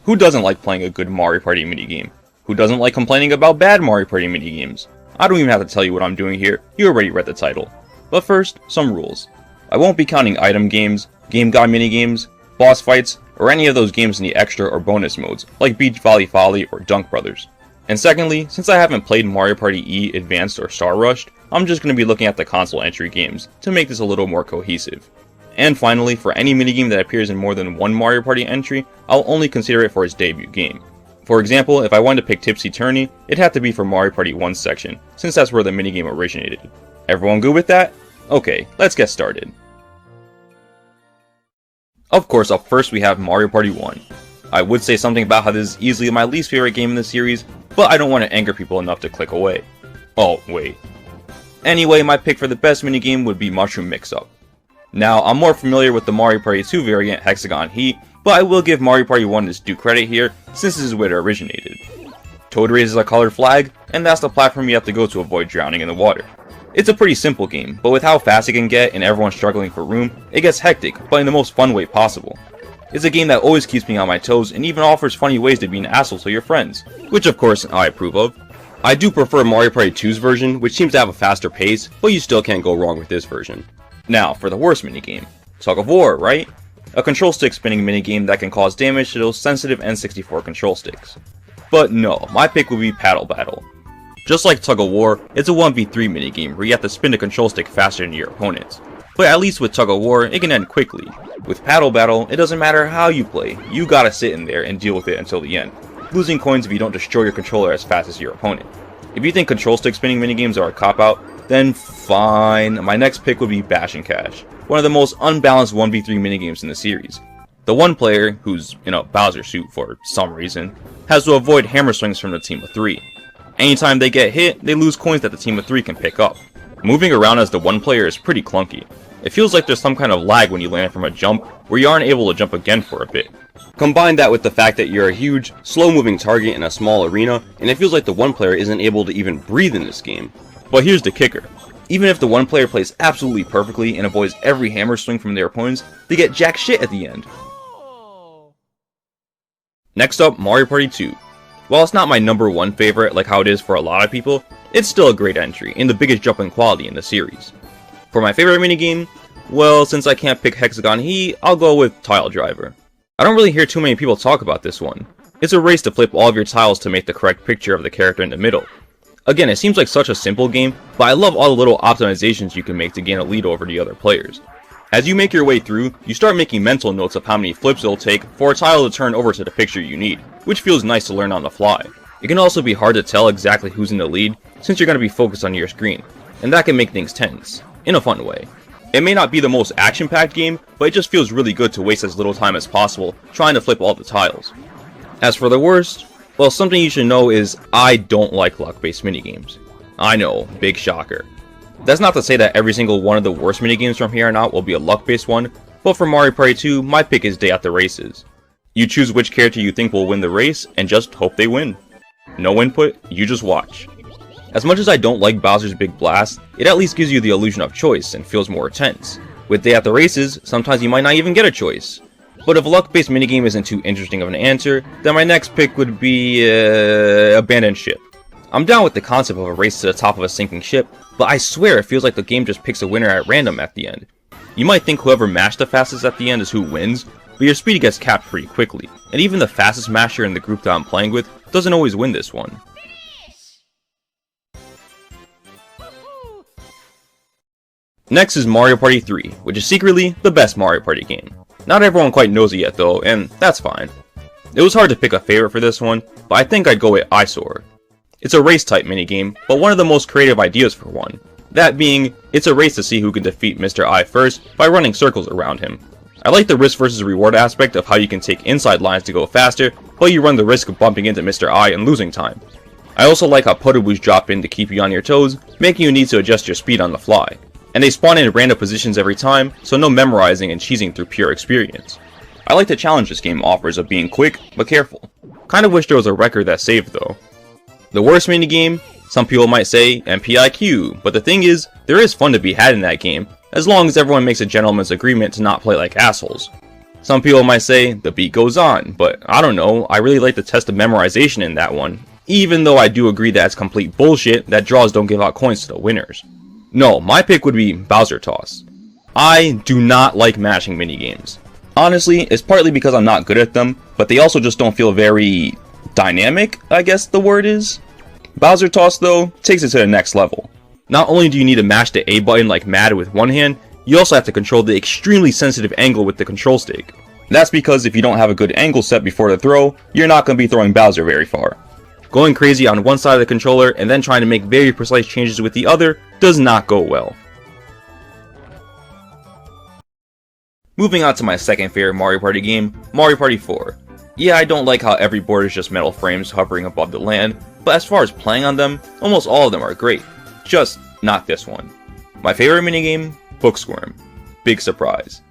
Who doesn't like playing a good Mario Party minigame? Who doesn't like complaining about bad Mario Party minigames? I don't even have to tell you what I'm doing here, you already read the title. But first, some rules. I won't be counting item games, game guide minigames, boss fights, or any of those games in the extra or bonus modes, like Beach Volley Folly or Dunk Brothers. And secondly, since I haven't played Mario Party E Advanced or Star Rushed, I'm just going to be looking at the console entry games, to make this a little more cohesive. And finally, for any minigame that appears in more than one Mario Party entry, I'll only consider it for its debut game. For example, if I wanted to pick Tipsy Tourney, it'd have to be for Mario Party 1's section, since that's where the minigame originated. Everyone good with that? Okay, let's get started. Of course, up first we have Mario Party 1. I would say something about how this is easily my least favorite game in the series, but I don't want to anger people enough to click away. Oh, wait. Anyway, my pick for the best minigame would be Mushroom Mix-Up. Now, I'm more familiar with the Mario Party 2 variant, Hexagon Heat, but I will give Mario Party 1 its due credit here, since this is where it originated. Toad raises a colored flag, and that's the platform you have to go to avoid drowning in the water. It's a pretty simple game, but with how fast it can get and everyone struggling for room, it gets hectic, but in the most fun way possible. It's a game that always keeps me on my toes and even offers funny ways to be an asshole to your friends, which of course I approve of. I do prefer Mario Party 2's version, which seems to have a faster pace, but you still can't go wrong with this version. Now, for the worst minigame. Tug of War, right? A control stick spinning minigame that can cause damage to those sensitive N64 control sticks. But no, my pick would be Paddle Battle. Just like Tug of War, it's a 1v3 minigame where you have to spin the control stick faster than your opponents. But at least with Tug of War, it can end quickly. With Paddle Battle, it doesn't matter how you play, you gotta sit in there and deal with it until the end, losing coins if you don't destroy your controller as fast as your opponent. If you think control stick spinning minigames are a cop-out, then fine, my next pick would be Bash and Cash, one of the most unbalanced 1v3 minigames in the series. The one player, who's in a Bowser suit for some reason, has to avoid hammer swings from the team of 3. Anytime they get hit, they lose coins that the team of 3 can pick up. Moving around as the one player is pretty clunky. It feels like there's some kind of lag when you land from a jump, where you aren't able to jump again for a bit. Combine that with the fact that you're a huge, slow-moving target in a small arena, and it feels like the one player isn't able to even breathe in this game. But here's the kicker. Even if the one player plays absolutely perfectly and avoids every hammer swing from their opponents, they get jack shit at the end. Next up, Mario Party 2. While it's not my number one favorite like how it is for a lot of people, it's still a great entry and the biggest jump in quality in the series. For my favorite minigame, well, since I can't pick Hexagon Heat, I'll go with Tile Driver. I don't really hear too many people talk about this one. It's a race to flip all of your tiles to make the correct picture of the character in the middle. Again, it seems like such a simple game, but I love all the little optimizations you can make to gain a lead over the other players. As you make your way through, you start making mental notes of how many flips it'll take for a tile to turn over to the picture you need, which feels nice to learn on the fly. It can also be hard to tell exactly who's in the lead, since you're going to be focused on your screen, and that can make things tense, in a fun way. It may not be the most action-packed game, but it just feels really good to waste as little time as possible trying to flip all the tiles. As for the worst, well, something you should know is I don't like luck-based minigames. I know, big shocker. That's not to say that every single one of the worst minigames from here on out will be a luck-based one, but for Mario Party 2, my pick is Day at the Races. You choose which character you think will win the race, and just hope they win. No input, you just watch. As much as I don't like Bowser's Big Blast, it at least gives you the illusion of choice and feels more tense. With Day at the Races, sometimes you might not even get a choice. But if a luck-based minigame isn't too interesting of an answer, then my next pick would be Abandoned Ship. I'm down with the concept of a race to the top of a sinking ship, but I swear it feels like the game just picks a winner at random at the end. You might think whoever mashed the fastest at the end is who wins, but your speed gets capped pretty quickly, and even the fastest masher in the group that I'm playing with doesn't always win this one. Next is Mario Party 3, which is secretly the best Mario Party game. Not everyone quite knows it yet though, and that's fine. It was hard to pick a favorite for this one, but I think I'd go with Eyesore. It's a race type minigame, but one of the most creative ideas for one. That being, it's a race to see who can defeat Mr. I first by running circles around him. I like the risk versus reward aspect of how you can take inside lines to go faster, but you run the risk of bumping into Mr. I and losing time. I also like how Puddle-boos drop in to keep you on your toes, making you need to adjust your speed on the fly. And they spawn in random positions every time, so no memorizing and cheesing through pure experience. I like the challenge this game offers of being quick, but careful. Kinda wish there was a record that saved though. The worst minigame? Some people might say MPIQ, but the thing is, there is fun to be had in that game, as long as everyone makes a gentleman's agreement to not play like assholes. Some people might say the beat goes on, but I don't know, I really like the test of memorization in that one, even though I do agree that it's complete bullshit that draws don't give out coins to the winners. No, my pick would be Bowser Toss. I do not like mashing minigames. Honestly, it's partly because I'm not good at them, but they also just don't feel very dynamic, I guess the word is. Bowser Toss, though, takes it to the next level. Not only do you need to mash the A button like mad with one hand, you also have to control the extremely sensitive angle with the control stick. That's because if you don't have a good angle set before the throw, you're not going to be throwing Bowser very far. Going crazy on one side of the controller and then trying to make very precise changes with the other does not go well. Moving on to my second favorite Mario Party game, Mario Party 4. Yeah, I don't like how every board is just metal frames hovering above the land, but as far as playing on them, almost all of them are great. Just not this one. My favorite minigame? Booksquirm. Big surprise.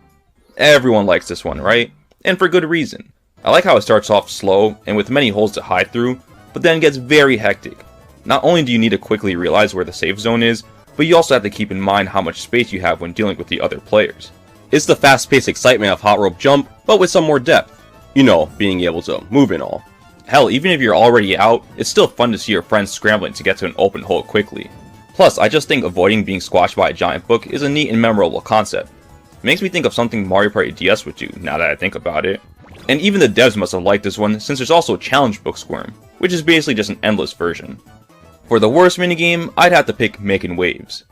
Everyone likes this one, right? And for good reason. I like how it starts off slow and with many holes to hide through, but then gets very hectic. Not only do you need to quickly realize where the safe zone is, but you also have to keep in mind how much space you have when dealing with the other players. It's the fast-paced excitement of Hot Rope Jump, but with some more depth. You know, being able to move and all. Hell, even if you're already out, it's still fun to see your friends scrambling to get to an open hole quickly. Plus, I just think avoiding being squashed by a giant book is a neat and memorable concept. It makes me think of something Mario Party DS would do, now that I think about it. And even the devs must have liked this one, since there's also a challenge Booksquirm, which is basically just an endless version. For the worst minigame, I'd have to pick Making Waves.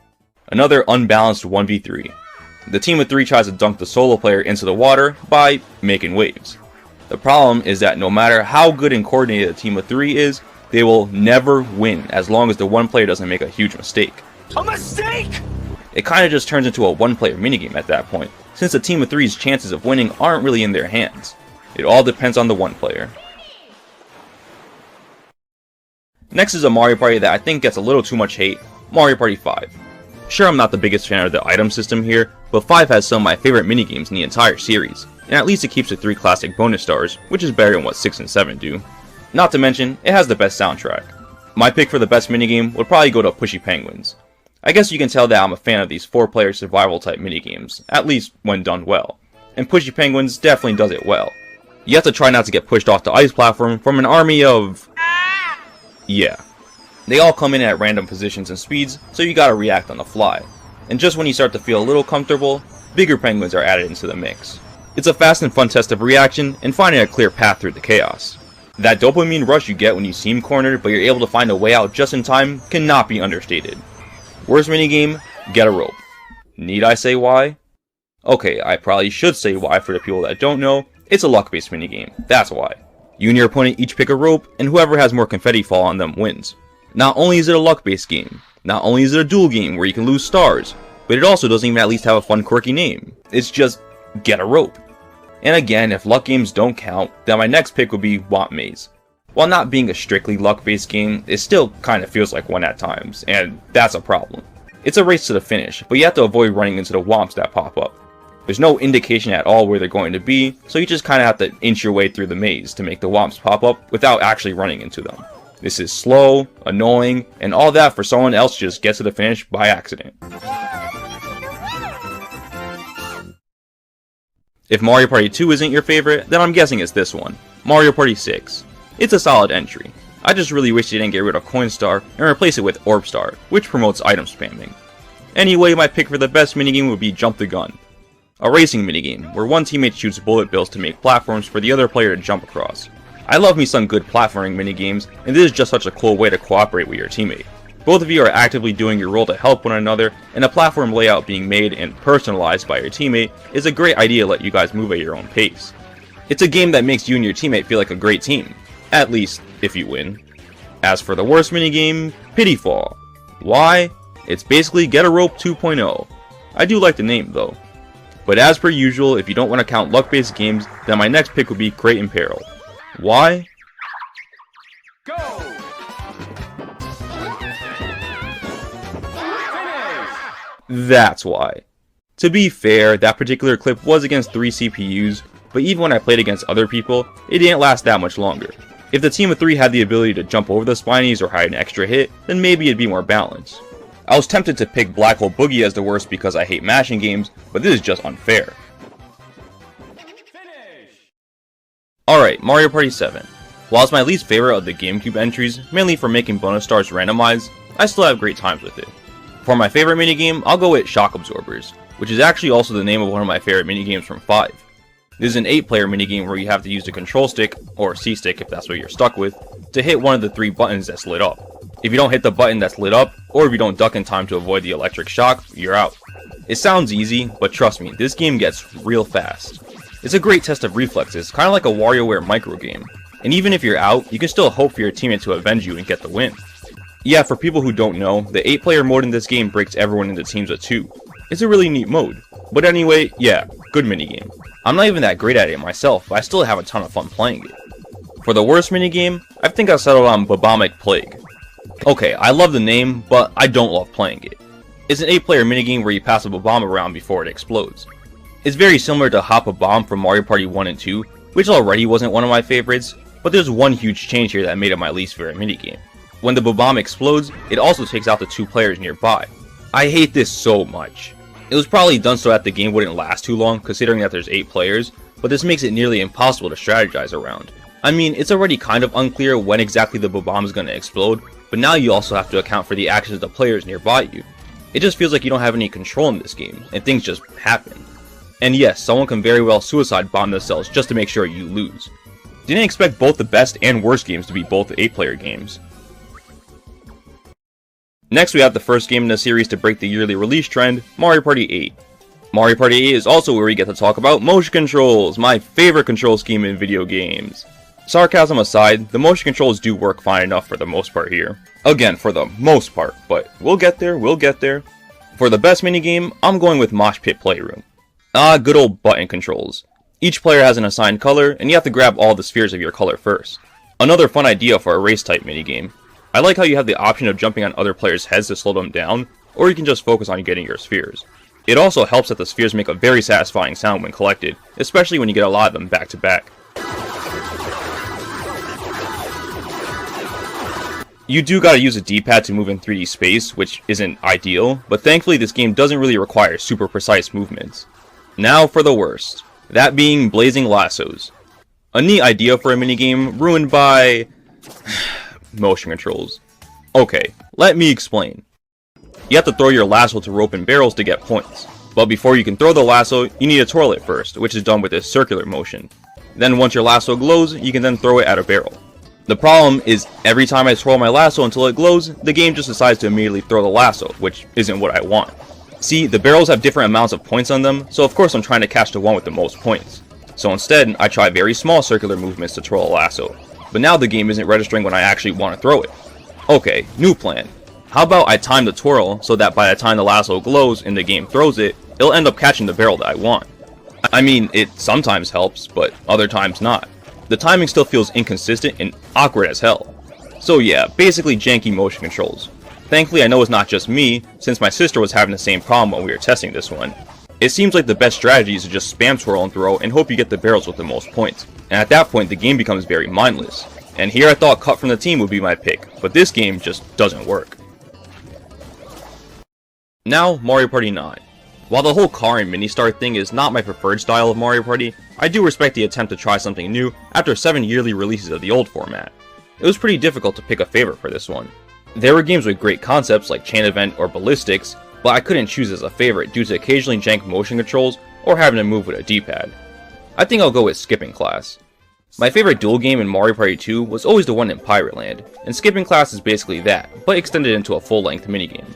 Another unbalanced 1v3. The team of 3 tries to dunk the solo player into the water by making waves. The problem is that no matter how good and coordinated a team of 3 is, they will never win as long as the one player doesn't make a huge mistake. A mistake! It kinda just turns into a one-player minigame at that point, since the team of 3's chances of winning aren't really in their hands. It all depends on the one player. Next is a Mario Party that I think gets a little too much hate, Mario Party 5. Sure, I'm not the biggest fan of the item system here, but 5 has some of my favorite minigames in the entire series, and at least it keeps the 3 classic bonus stars, which is better than what 6 and 7 do. Not to mention, it has the best soundtrack. My pick for the best minigame would probably go to Pushy Penguins. I guess you can tell that I'm a fan of these 4-player survival type minigames, at least when done well. And Pushy Penguins definitely does it well. You have to try not to get pushed off the ice platform from an army of... yeah. They all come in at random positions and speeds, so you gotta react on the fly. And just when you start to feel a little comfortable, bigger penguins are added into the mix. It's a fast and fun test of reaction and finding a clear path through the chaos. That dopamine rush you get when you seem cornered but you're able to find a way out just in time cannot be understated. Worst minigame? Get a rope. Need I say why? Okay, I probably should say why for the people that don't know. It's a luck-based minigame, that's why. You and your opponent each pick a rope, and whoever has more confetti fall on them wins. Not only is it a luck-based game, not only is it a duel game where you can lose stars, but it also doesn't even at least have a fun quirky name. It's just, get a rope. And again, if luck games don't count, then my next pick would be Womp Maze. While not being a strictly luck-based game, it still kinda feels like one at times, and that's a problem. It's a race to the finish, but you have to avoid running into the womps that pop up. There's no indication at all where they're going to be, so you just kinda have to inch your way through the maze to make the womps pop up without actually running into them. This is slow, annoying, and all that for someone else to just get to the finish by accident. If Mario Party 2 isn't your favorite, then I'm guessing it's this one, Mario Party 6. It's a solid entry. I just really wish they didn't get rid of Coin Star and replace it with Orb Star, which promotes item spamming. Anyway, my pick for the best minigame would be Jump the Gun. A racing minigame, where one teammate shoots bullet bills to make platforms for the other player to jump across. I love me some good platforming minigames, and this is just such a cool way to cooperate with your teammate. Both of you are actively doing your role to help one another, and a platform layout being made and personalized by your teammate is a great idea to let you guys move at your own pace. It's a game that makes you and your teammate feel like a great team, at least if you win. As for the worst minigame, Pity Fall. Why? It's basically Get a Rope 2.0. I do like the name though. But as per usual, if you don't want to count luck-based games, then my next pick would be Crate and Peril. Why? Go! That's why. To be fair, that particular clip was against 3 CPUs, but even when I played against other people, it didn't last that much longer. If the team of 3 had the ability to jump over the spinies or hide an extra hit, then maybe it'd be more balanced. I was tempted to pick Black Hole Boogie as the worst because I hate mashing games, but this is just unfair. Alright, Mario Party 7. While it's my least favorite of the GameCube entries, mainly for making bonus stars randomized, I still have great times with it. For my favorite minigame, I'll go with Shock Absorbers, which is actually also the name of one of my favorite minigames from 5. This is an 8-player minigame where you have to use the control stick, or C-stick if that's what you're stuck with, to hit one of the 3 buttons that's lit up. If you don't hit the button that's lit up, or if you don't duck in time to avoid the electric shock, you're out. It sounds easy, but trust me, this game gets real fast. It's a great test of reflexes, kinda like a WarioWare micro game. And even if you're out, you can still hope for your teammate to avenge you and get the win. Yeah, for people who don't know, the 8-player mode in this game breaks everyone into teams of 2. It's a really neat mode. But anyway, yeah, good minigame. I'm not even that great at it myself, but I still have a ton of fun playing it. For the worst minigame, I think I'll settle on Bobomic Plague. Okay, I love the name, but I don't love playing it. It's an 8-player minigame where you pass a bomb around before it explodes. It's very similar to Hop a Bomb from Mario Party 1 and 2, which already wasn't one of my favorites, but there's one huge change here that made it my least favorite minigame. When the bomb explodes, it also takes out the 2 players nearby. I hate this so much. It was probably done so that the game wouldn't last too long, considering that there's 8 players, but this makes it nearly impossible to strategize around. I mean, it's already kind of unclear when exactly the bomb is going to explode, but now you also have to account for the actions of the players nearby you. It just feels like you don't have any control in this game, and things just happen. And yes, someone can very well suicide bomb themselves just to make sure you lose. Didn't expect both the best and worst games to be both 8-player games. Next we have the first game in the series to break the yearly release trend, Mario Party 8. Mario Party 8 is also where we get to talk about motion controls, my favorite control scheme in video games. Sarcasm aside, the motion controls do work fine enough for the most part here. Again, for the most part, but we'll get there. For the best minigame, I'm going with Mosh Pit Playroom. Good old button controls. Each player has an assigned color, and you have to grab all the spheres of your color first. Another fun idea for a race type minigame. I like how you have the option of jumping on other players' heads to slow them down, or you can just focus on getting your spheres. It also helps that the spheres make a very satisfying sound when collected, especially when you get a lot of them back to back. You do gotta use a D-pad to move in 3D space, which isn't ideal, but thankfully this game doesn't really require super precise movements. Now for the worst, that being blazing lassos. A neat idea for a minigame ruined by motion controls. Okay, let me explain. You have to throw your lasso to rope and barrels to get points, but before you can throw the lasso, you need to twirl it first, which is done with this circular motion. Then once your lasso glows, you can then throw it at a barrel. The problem is, every time I twirl my lasso until it glows, the game just decides to immediately throw the lasso, which isn't what I want. See, the barrels have different amounts of points on them, so of course I'm trying to catch the one with the most points. So instead, I try very small circular movements to twirl a lasso, but now the game isn't registering when I actually want to throw it. Okay, new plan. How about I time the twirl so that by the time the lasso glows and the game throws it, it'll end up catching the barrel that I want. I mean, it sometimes helps, but other times not. The timing still feels inconsistent and awkward as hell. So yeah, basically janky motion controls. Thankfully I know it's not just me, since my sister was having the same problem when we were testing this one. It seems like the best strategy is to just spam twirl and throw and hope you get the barrels with the most points. And at that point the game becomes very mindless. And here I thought Cut from the Team would be my pick, but this game just doesn't work. Now, Mario Party 9. While the whole car and mini-star thing is not my preferred style of Mario Party, I do respect the attempt to try something new after 7 yearly releases of the old format. It was pretty difficult to pick a favorite for this one. There were games with great concepts like Chain Event or Ballistics, but I couldn't choose as a favorite due to occasionally jank motion controls or having to move with a D-pad. I think I'll go with Skipping Class. My favorite duel game in Mario Party 2 was always the one in Pirate Land, and Skipping Class is basically that, but extended into a full-length minigame.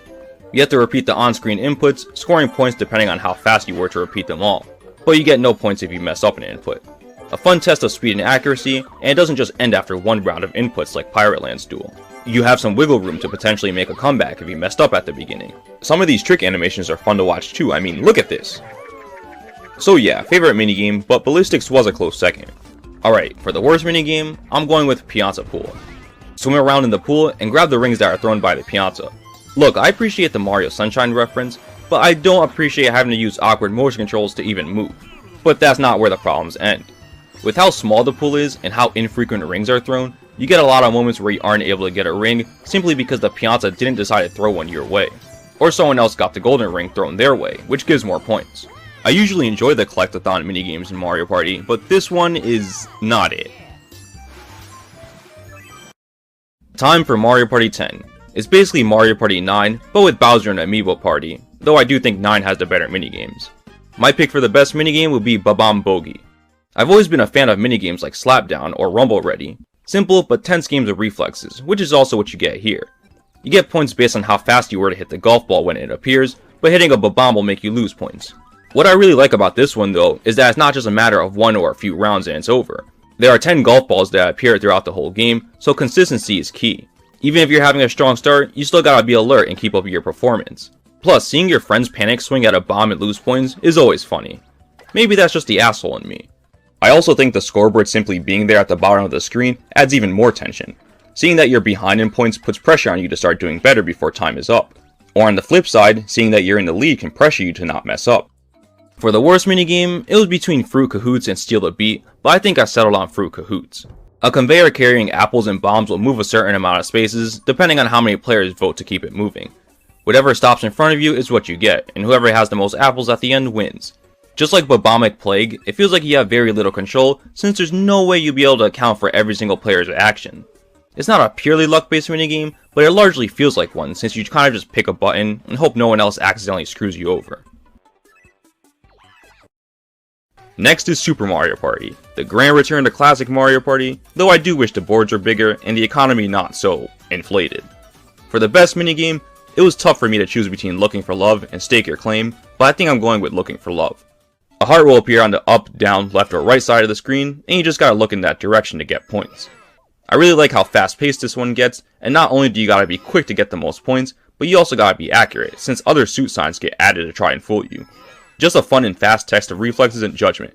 You have to repeat the on-screen inputs, scoring points depending on how fast you were to repeat them all, but you get no points if you mess up an input. A fun test of speed and accuracy, and it doesn't just end after one round of inputs like Pirate Land's duel. You have some wiggle room to potentially make a comeback if you messed up at the beginning. Some of these trick animations are fun to watch too, I mean, look at this! So yeah, favorite minigame, but Ballistics was a close second. Alright, for the worst minigame, I'm going with Piazza Pool. Swim around in the pool and grab the rings that are thrown by the piazza. Look, I appreciate the Mario Sunshine reference, but I don't appreciate having to use awkward motion controls to even move. But that's not where the problems end. With how small the pool is and how infrequent rings are thrown, you get a lot of moments where you aren't able to get a ring simply because the piazza didn't decide to throw one your way. Or someone else got the golden ring thrown their way, which gives more points. I usually enjoy the collectathon minigames in Mario Party, but this one is not it. Time for Mario Party 10. It's basically Mario Party 9, but with Bowser and Amiibo Party, though I do think 9 has the better minigames. My pick for the best minigame would be Babam Bogey. I've always been a fan of minigames like Slapdown or Rumble Ready. Simple but tense games of reflexes, which is also what you get here. You get points based on how fast you were to hit the golf ball when it appears, but hitting a Babam will make you lose points. What I really like about this one though, is that it's not just a matter of one or a few rounds and it's over. There are 10 golf balls that appear throughout the whole game, so consistency is key. Even if you're having a strong start, you still gotta be alert and keep up your performance. Plus, seeing your friends panic swing at a bomb and lose points is always funny. Maybe that's just the asshole in me. I also think the scoreboard simply being there at the bottom of the screen adds even more tension. Seeing that you're behind in points puts pressure on you to start doing better before time is up. Or on the flip side, seeing that you're in the lead can pressure you to not mess up. For the worst minigame, it was between Fruit Cahoots and Steal a Beat, but I think I settled on Fruit Cahoots. A conveyor carrying apples and bombs will move a certain amount of spaces, depending on how many players vote to keep it moving. Whatever stops in front of you is what you get, and whoever has the most apples at the end wins. Just like Babamic Plague, it feels like you have very little control, since there's no way you'll be able to account for every single player's action. It's not a purely luck-based minigame, but it largely feels like one, since you kind of just pick a button and hope no one else accidentally screws you over. Next is Super Mario Party, the grand return to classic Mario Party, though I do wish the boards were bigger and the economy not so inflated. For the best minigame, it was tough for me to choose between Looking for Love and Stake Your Claim, but I think I'm going with Looking for Love. A heart will appear on the up, down, left, or right side of the screen, and you just gotta look in that direction to get points. I really like how fast paced this one gets, and not only do you gotta be quick to get the most points, but you also gotta be accurate, since other suit signs get added to try and fool you. Just a fun and fast test of reflexes and judgment.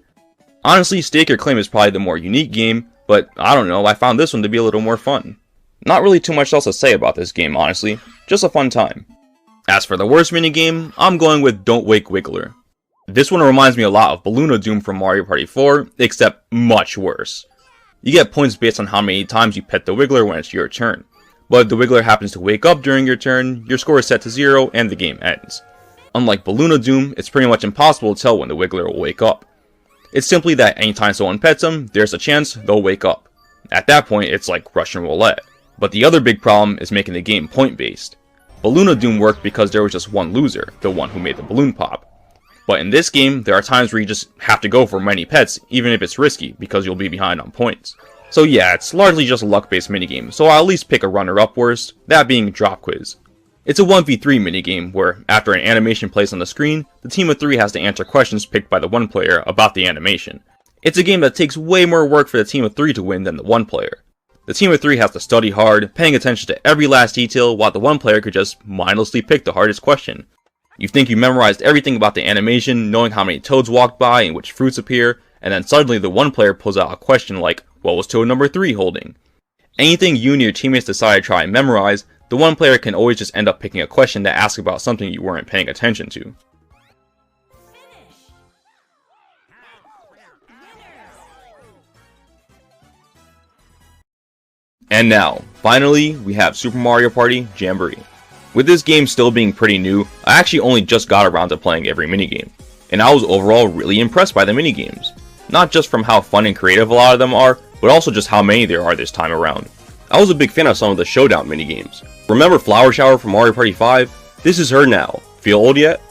Honestly, Stake Your Claim is probably the more unique game, but I don't know, I found this one to be a little more fun. Not really too much else to say about this game, honestly, just a fun time. As for the worst minigame, I'm going with Don't Wake Wiggler. This one reminds me a lot of Balloon Doom from Mario Party 4, except much worse. You get points based on how many times you pet the Wiggler when it's your turn, but if the Wiggler happens to wake up during your turn, your score is set to 0 and the game ends. Unlike Balloon Doom, it's pretty much impossible to tell when the Wiggler will wake up. It's simply that anytime someone pets them, there's a chance they'll wake up. At that point, it's like Russian roulette. But the other big problem is making the game point-based. Balloon Doom worked because there was just one loser, the one who made the balloon pop. But in this game, there are times where you just have to go for many pets, even if it's risky, because you'll be behind on points. So yeah, it's largely just a luck-based minigame, so I'll at least pick a runner-up worst, that being Drop Quiz. It's a 1v3 minigame where, after an animation plays on the screen, the team of 3 has to answer questions picked by the one player about the animation. It's a game that takes way more work for the team of 3 to win than the one player. The team of 3 has to study hard, paying attention to every last detail, while the one player could just mindlessly pick the hardest question. You think you memorized everything about the animation, knowing how many toads walked by and which fruits appear, and then suddenly the one player pulls out a question like, what was toad number 3 holding? Anything you and your teammates decide to try and memorize, the one player can always just end up picking a question that asks about something you weren't paying attention to. And now, finally, we have Super Mario Party Jamboree. With this game still being pretty new, I actually only just got around to playing every minigame, and I was overall really impressed by the minigames. Not just from how fun and creative a lot of them are, but also just how many there are this time around. I was a big fan of some of the Showdown minigames. Remember Flower Shower from Mario Party 5? This is her now. Feel old yet?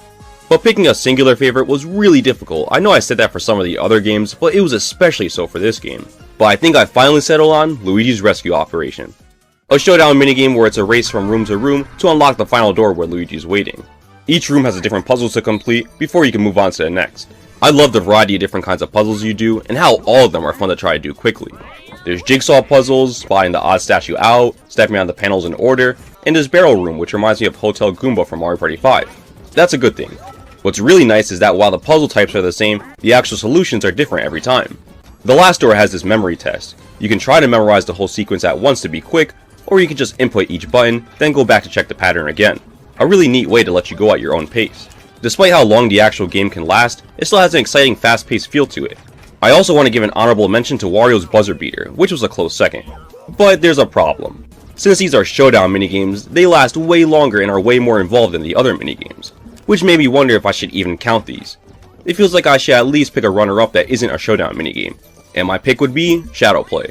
But picking a singular favorite was really difficult. I know I said that for some of the other games, but it was especially so for this game. But I think I finally settled on Luigi's Rescue Operation. A showdown minigame where it's a race from room to room to unlock the final door where Luigi's waiting. Each room has a different puzzle to complete before you can move on to the next. I love the variety of different kinds of puzzles you do and how all of them are fun to try to do quickly. There's jigsaw puzzles, spotting the odd statue out, stepping on the panels in order, and there's Barrel Room, which reminds me of Hotel Goomba from Mario Party 5. That's a good thing. What's really nice is that while the puzzle types are the same, the actual solutions are different every time. The last door has this memory test. You can try to memorize the whole sequence at once to be quick, or you can just input each button, then go back to check the pattern again. A really neat way to let you go at your own pace. Despite how long the actual game can last, it still has an exciting fast-paced feel to it. I also want to give an honorable mention to Wario's Buzzer Beater, which was a close second. But there's a problem. Since these are showdown minigames, they last way longer and are way more involved than the other minigames, which made me wonder if I should even count these. It feels like I should at least pick a runner-up that isn't a showdown minigame, and my pick would be Shadow Play.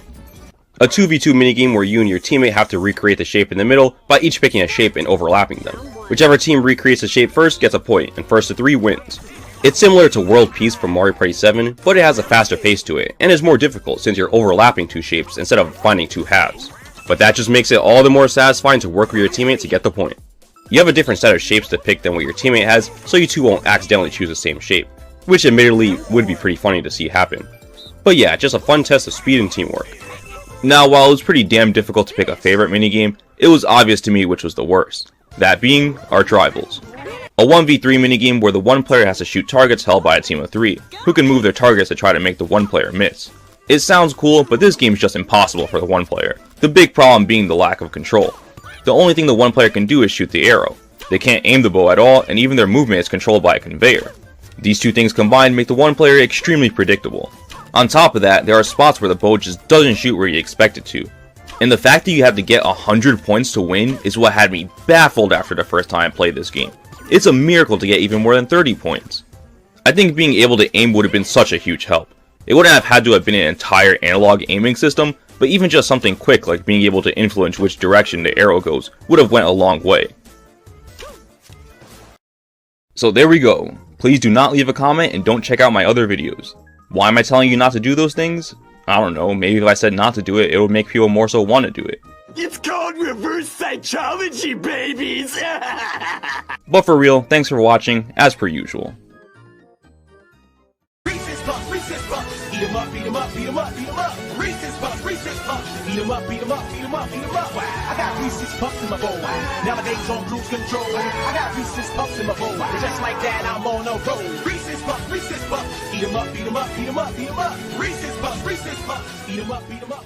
A 2v2 minigame where you and your teammate have to recreate the shape in the middle by each picking a shape and overlapping them. Whichever team recreates the shape first gets a point, and first to 3 wins. It's similar to World Peace from Mario Party 7, but it has a faster pace to it, and is more difficult since you're overlapping 2 shapes instead of finding 2 halves. But that just makes it all the more satisfying to work with your teammate to get the point. You have a different set of shapes to pick than what your teammate has, so you two won't accidentally choose the same shape, which admittedly would be pretty funny to see happen. But yeah, just a fun test of speed and teamwork. Now, while it was pretty damn difficult to pick a favorite minigame, it was obvious to me which was the worst. That being Arch Rivals. A 1v3 minigame where the one player has to shoot targets held by a team of 3, who can move their targets to try to make the one player miss. It sounds cool, but this game is just impossible for the one player, the big problem being the lack of control. The only thing the one player can do is shoot the arrow. They can't aim the bow at all, and even their movement is controlled by a conveyor. These two things combined make the one player extremely predictable. On top of that, there are spots where the bow just doesn't shoot where you expect it to. And the fact that you have to get 100 points to win is what had me baffled after the first time I played this game. It's a miracle to get even more than 30 points. I think being able to aim would have been such a huge help. It wouldn't have had to have been an entire analog aiming system, but even just something quick like being able to influence which direction the arrow goes would have went a long way. So there we go. Please do not leave a comment and don't check out my other videos. Why am I telling you not to do those things? I don't know, maybe if I said not to do it, it would make people more so want to do it. It's called reverse psychology, babies! But for real, thanks for watching, as per usual. Reese's Puffs, Reese's Puffs. Eat 'em up, beat 'em up, beat 'em up, beat 'em up. Reese's Puffs, Reese's Puffs. Eat 'em up, beat 'em up, beat 'em up, beat 'em up. I got Reese's Puffs in my bowl. Nowadays on cruise control. I got Reese's Puffs in my bowl. Just like that, I'm on a roll. Reese's Puffs, Reese's Puffs. Eat 'em up, beat 'em up, beat 'em up, beat 'em up. Reese's Puffs, Reese's Puffs. Eat 'em up, beat 'em up.